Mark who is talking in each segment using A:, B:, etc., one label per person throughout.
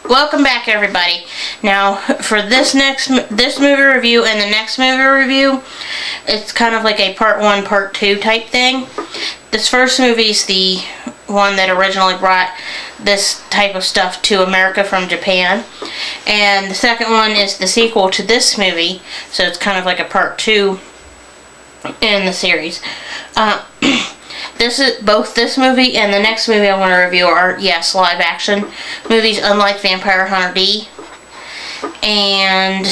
A: Welcome back, everybody. Now, for this movie review and the next movie review, it's kind of like a part 1, part 2 type thing. This first movie is the one that originally brought this type of stuff to America from Japan, and the second one is the sequel to this movie, so it's kind of like a part 2 in the series. Both this movie and the next movie I want to review are, yes, live action movies, unlike Vampire Hunter D. And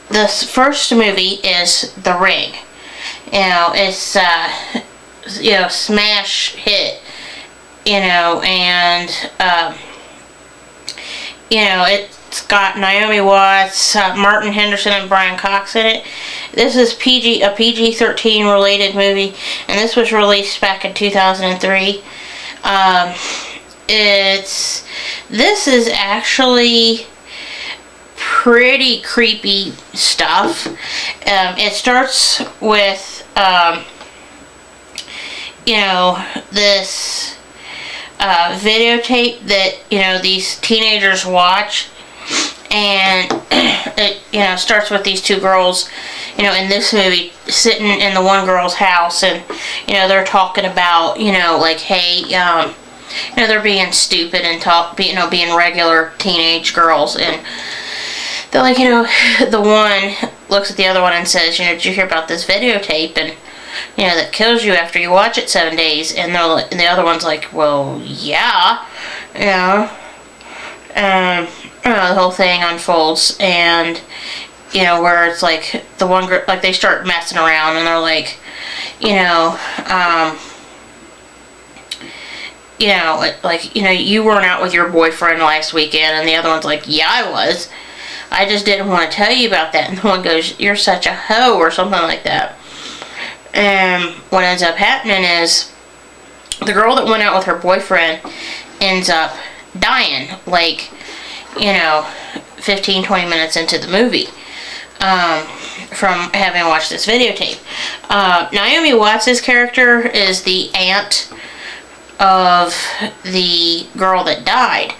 A: the first movie is The Ring. You know, it's smash hit. And it's got Naomi Watts, Martin Henderson, and Brian Cox in it. This is a PG-13 related movie, and this was released back in 2003. This is actually pretty creepy stuff. It starts with this videotape that these teenagers watch. And it starts with these two girls, in this movie, sitting in the one girl's house, and they're talking about, like, hey, they're being stupid and being regular teenage girls, and they're like, the one looks at the other one and says, did you hear about this videotape, and that kills you after you watch it 7 days, and the other one's like, well, yeah, the whole thing unfolds, and where it's like the one girl, like, they start messing around, and they're like, you weren't out with your boyfriend last weekend, and the other one's like, yeah, I was. I just didn't want to tell you about that. And the one goes, you're such a hoe, or something like that. And what ends up happening is the girl that went out with her boyfriend ends up dying, like, 15-20 minutes into the movie, from having watched this videotape. Naomi Watts' character is the aunt of the girl that died,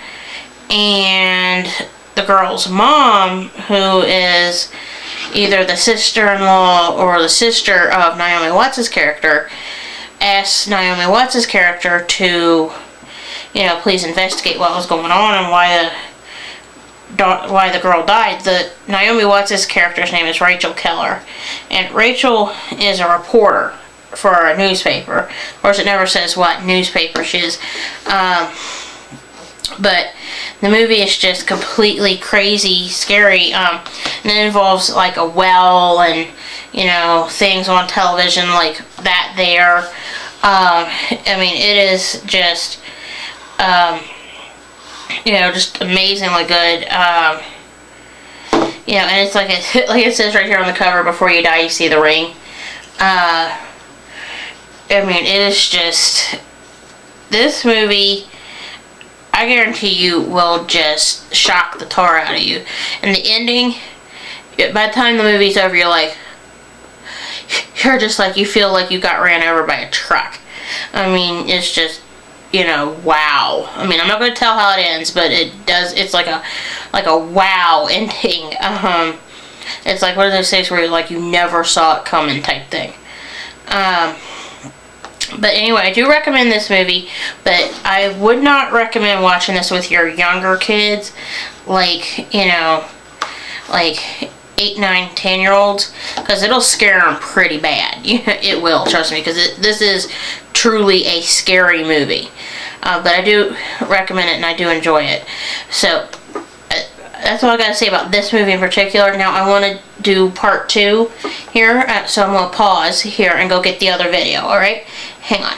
A: and the girl's mom, who is either the sister-in-law or the sister of Naomi Watts' character, asks Naomi Watts' character to, please investigate what was going on and why the girl died. Naomi Watts' character's name is Rachel Keller, and Rachel is a reporter for a newspaper. Of course, it never says what newspaper she is, but the movie is just completely crazy, scary, and it involves, like, a well and, things on television like that there. It is just, just amazingly good. And it's like it says right here on the cover, before you die, you see the ring. It is just, this movie, I guarantee you, will just shock the tar out of you. And the ending, by the time the movie's over, you feel like you got ran over by a truck. It's just, wow. I'm not going to tell how it ends, but it's like a wow ending. It's like one of those things where, like, you never saw it coming type thing. But anyway, I do recommend this movie, but I would not recommend watching this with your younger kids, like 8, 9, 10-year-olds, because it'll scare them pretty bad. It will, trust me, because this is truly a scary movie. But I do recommend it, and I do enjoy it. So, that's all I got to say about this movie in particular. Now, I want to do part 2 here, so I'm going to pause here and go get the other video, alright? Hang on.